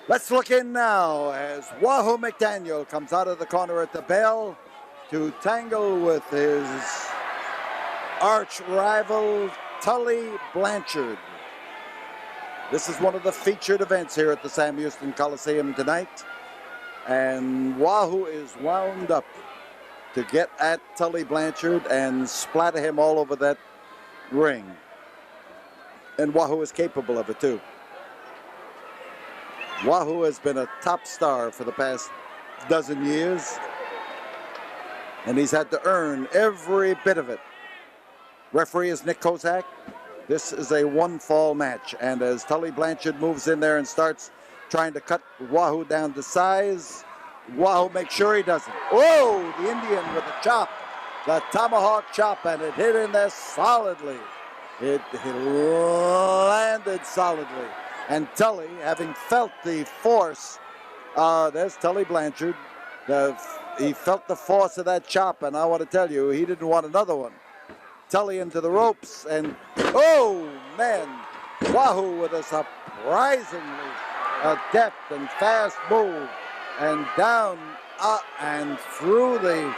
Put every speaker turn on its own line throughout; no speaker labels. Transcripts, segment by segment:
Let's look in now as Wahoo McDaniel comes out of the corner at the bell to tangle with his arch rival Tully Blanchard. This is one of the featured events here at the Sam Houston Coliseum tonight. And Wahoo is wound up to get at Tully Blanchard and splatter him all over that ring. And Wahoo is capable of it too. Wahoo has been a top star for the past dozen years, and he's had to earn every bit of it. Referee is Nick Kozak. This is a one-fall match, and as Tully Blanchard moves in there and starts trying to cut Wahoo down to size, Wahoo makes sure he doesn't. Whoa, the Indian with a chop, the tomahawk chop, and it hit in there solidly. It landed solidly. And Tully, having felt the force, there's Tully Blanchard. He felt the force of that chop, and I want to tell you, he didn't want another one. Tully into the ropes, and oh man, Wahoo with a surprisingly deft and fast move, and down, up, and through the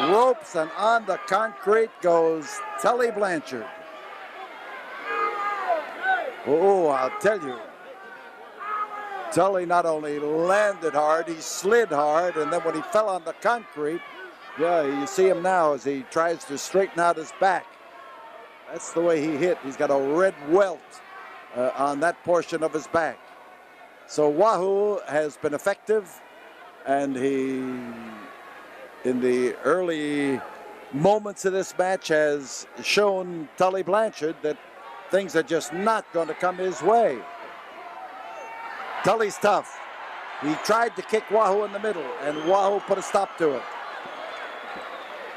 ropes and on the concrete goes Tully Blanchard. Oh, I'll tell you, Tully not only landed hard, he slid hard, and then when he fell on the concrete, yeah, you see him now as he tries to straighten out his back. That's the way he hit. He's got a red welt on that portion of his back. So Wahoo has been effective, and he, in the early moments of this match, has shown Tully Blanchard that things are just not going to come his way. Tully's tough. He tried to kick Wahoo in the middle, and Wahoo put a stop to it.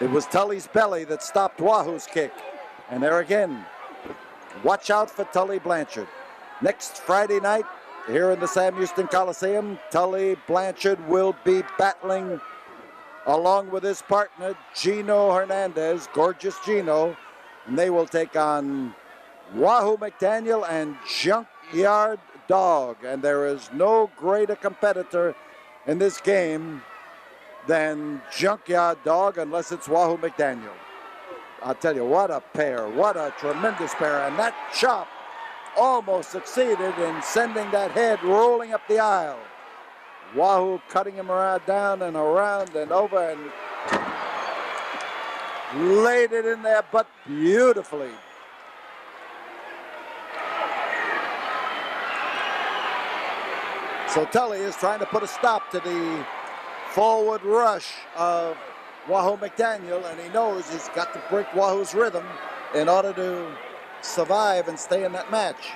It was Tully's belly that stopped Wahoo's kick. And there again, watch out for Tully Blanchard. Next Friday night, here in the Sam Houston Coliseum, Tully Blanchard will be battling along with his partner, Gino Hernandez, Gorgeous Gino, and they will take on Wahoo McDaniel and Junkyard Dog. And there is no greater competitor in this game than Junkyard Dog, unless it's Wahoo McDaniel. I'll tell you, what a pair, what a tremendous pair. And that chop almost succeeded in sending that head rolling up the aisle. Wahoo cutting him around, down and around and over, and laid it in there, but beautifully. So Tully is trying to put a stop to the forward rush of Wahoo McDaniel, and he knows he's got to break Wahoo's rhythm in order to survive and stay in that match.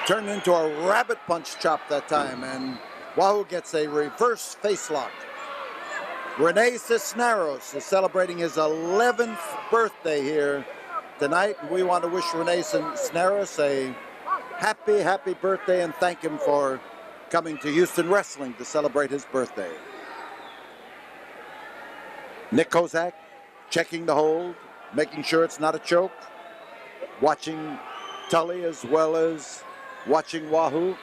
Turned into a rabbit punch chop that time, and Wahoo gets a reverse face lock. Rene Cisneros is celebrating his 11th birthday here tonight. We want to wish Rene Cisneros a happy, happy birthday and thank him for coming to Houston Wrestling to celebrate his birthday. Nick Kozak checking the hold, making sure it's not a choke, watching Tully as well as watching Wahoo.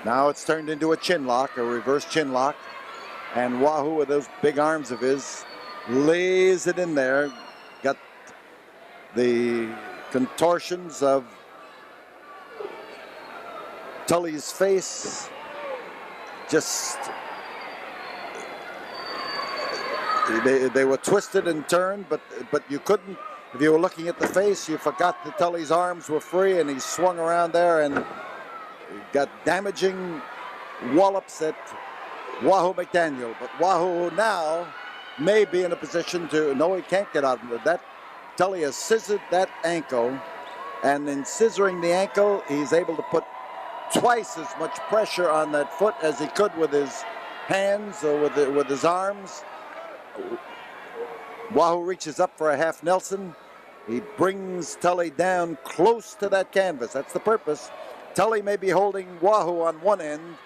Now it's turned into a chin lock, a reverse chin lock. And Wahoo, with those big arms of his, lays it in there. Got the contortions of Tully's face. Just, they were twisted and turned, but you couldn't, if you were looking at the face, you forgot that Tully's arms were free, and he swung around there and got damaging wallops at Wahoo McDaniel. But Wahoo now may be in a position to, no, he can't get out of it. That Tully has scissored that ankle, and in scissoring the ankle, he's able to put twice as much pressure on that foot as he could with his hands or with his arms. Wahoo reaches up for a half Nelson. He brings Tully down close to that canvas. That's the purpose. Tully may be holding Wahoo on one end,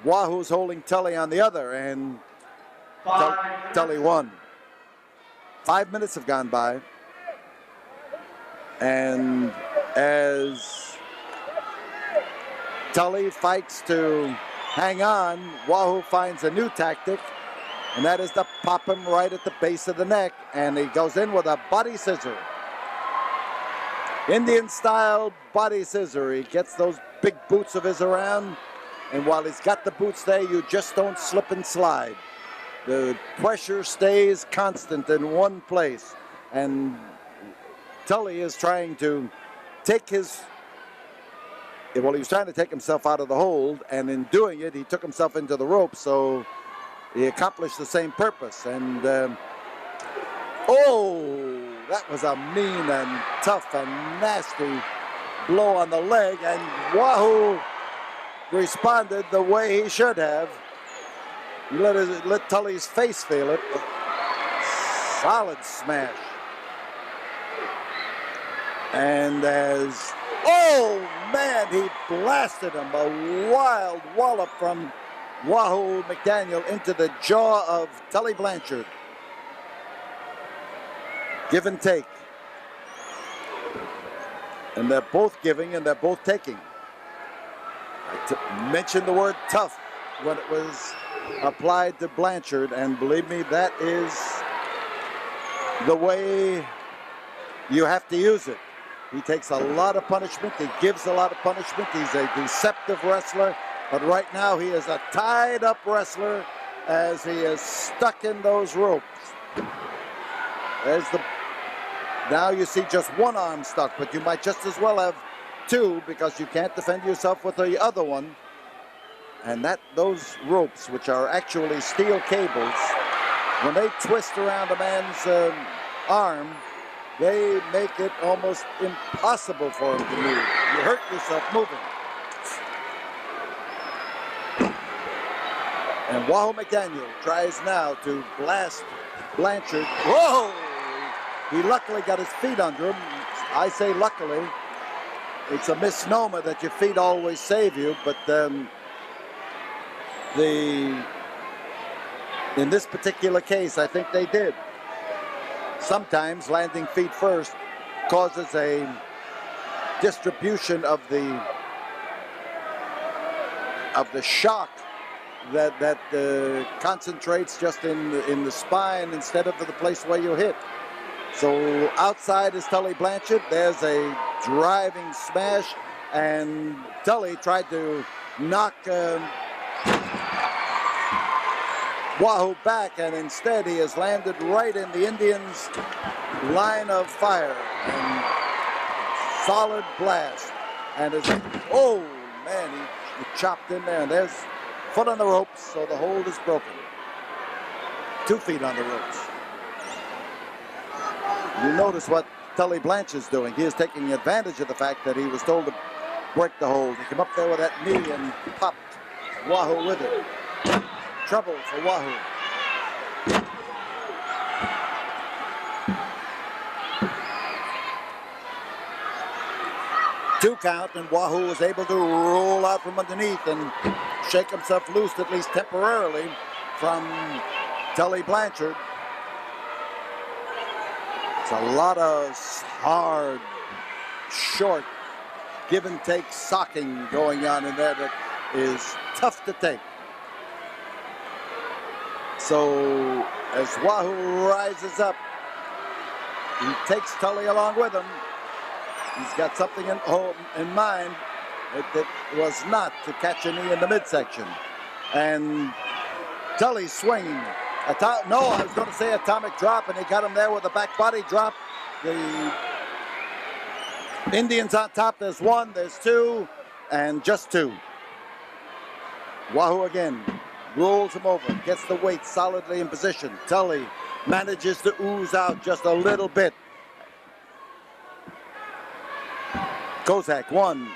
Wahoo's holding Tully on the other, and Tully won. 5 minutes have gone by, and as Tully fights to hang on, Wahoo finds a new tactic, and that is to pop him right at the base of the neck, and he goes in with a body scissor. Indian-style body scissor. He gets those big boots of his around, and while he's got the boots there, you just don't slip and slide. The pressure stays constant in one place, and Tully is trying to take his... Well, he was trying to take himself out of the hold, and in doing it, he took himself into the rope, so he accomplished the same purpose. And, oh, that was a mean and tough and nasty blow on the leg, and Wahoo responded the way he should have. He let Tully's face feel it. Solid smash. And as... Oh, man, he blasted him. A wild wallop from Wahoo McDaniel into the jaw of Tully Blanchard. Give and take. And they're both giving and they're both taking. I mentioned the word tough when it was applied to Blanchard, and believe me, that is the way you have to use it. He takes a lot of punishment. He gives a lot of punishment. He's a deceptive wrestler. But right now he is a tied-up wrestler as he is stuck in those ropes. Now you see just one arm stuck, but you might just as well have two because you can't defend yourself with the other one. And those ropes, which are actually steel cables, when they twist around a man's arm, they make it almost impossible for him to move. You hurt yourself moving. And Wahoo McDaniel tries now to blast Blanchard. Whoa! He luckily got his feet under him. I say luckily. It's a misnomer that your feet always save you, but in this particular case, I think they did. Sometimes landing feet first causes a distribution of the shock that concentrates just in the spine instead of the place where you hit. So outside is Tully Blanchard. There's a driving smash, and Tully tried to knock Wahoo back, and instead he has landed right in the Indians' line of fire. And solid blast. And oh man, he chopped in there, and there's foot on the ropes, so the hold is broken. 2 feet on the ropes. You notice what Tully Blanchard's doing. He is taking advantage of the fact that he was told to break the hold. He came up there with that knee and popped Wahoo with it. Trouble for Wahoo. Two count, and Wahoo was able to roll out from underneath and shake himself loose, at least temporarily, from Tully Blanchard. It's a lot of hard, short, give and take socking going on in there that is tough to take. So as Wahoo rises up, he takes Tully along with him. He's got something in mind that was not to catch a knee in the midsection. And Tully swinging. No, I was going to say atomic drop, and he got him there with a back body drop. The Indians on top. There's 1, there's 2, and just 2. Wahoo again rolls him over, gets the weight solidly in position. Tully manages to ooze out just a little bit. Kozak 1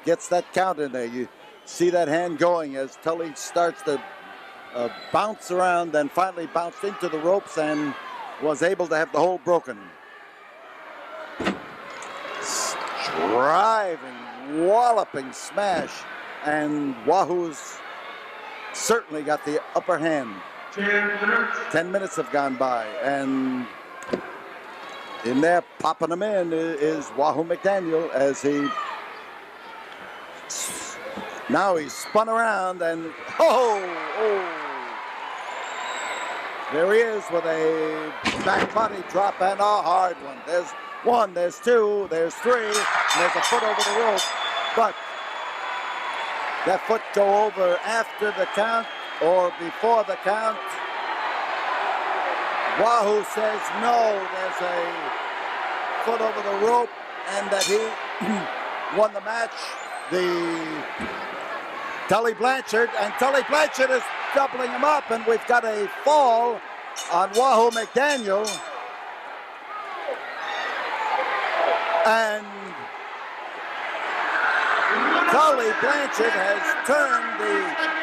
gets that count in there. You see that hand going as Tully starts to bounce around, and finally bounced into the ropes and was able to have the hold broken. Driving, walloping smash, and Wahoo's certainly got the upper hand. 10 minutes have gone by, and in there popping them in is Wahoo McDaniel as now he's spun around and there he is with a back body drop and a hard one. There's one, there's two, there's three, and there's a foot over the rope, but that foot go over after the count or before the count. Wahoo says no, there's a foot over the rope and that he won the match. Tully Blanchard, and Tully Blanchard is doubling him up, and we've got a fall on Wahoo McDaniel. And Tully Blanchard has turned the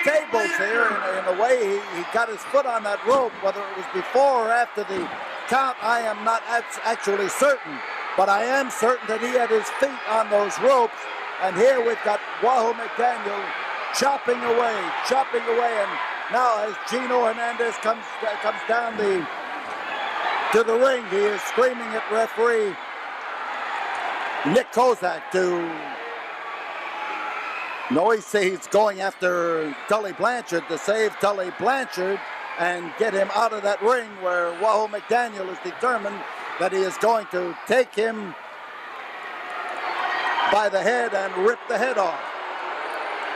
tables here in a way. He got his foot on that rope. Whether it was before or after the count, I am not actually certain. But I am certain that he had his feet on those ropes. And here we've got Wahoo McDaniel chopping away. And now as Gino Hernandez comes down to the ring, he is screaming at referee Nick Kozak he's going after Tully Blanchard to save Tully Blanchard and get him out of that ring, where Wahoo McDaniel is determined that he is going to take him by the head and rip the head off.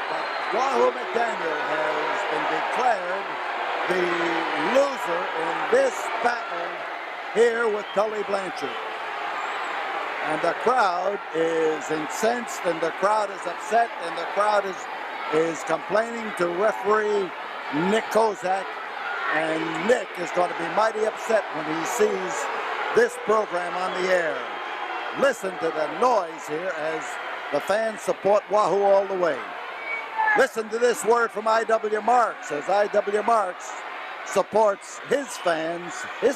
But Wahoo McDaniel has been declared the loser in this battle here with Tully Blanchard. And the crowd is incensed, and the crowd is upset, and the crowd is complaining to referee Nick Kozak. And Nick is going to be mighty upset when he sees this program on the air. Listen to the noise here as the fans support Wahoo all the way. Listen to this word from I.W. Marks as I.W. Marks supports his fans, his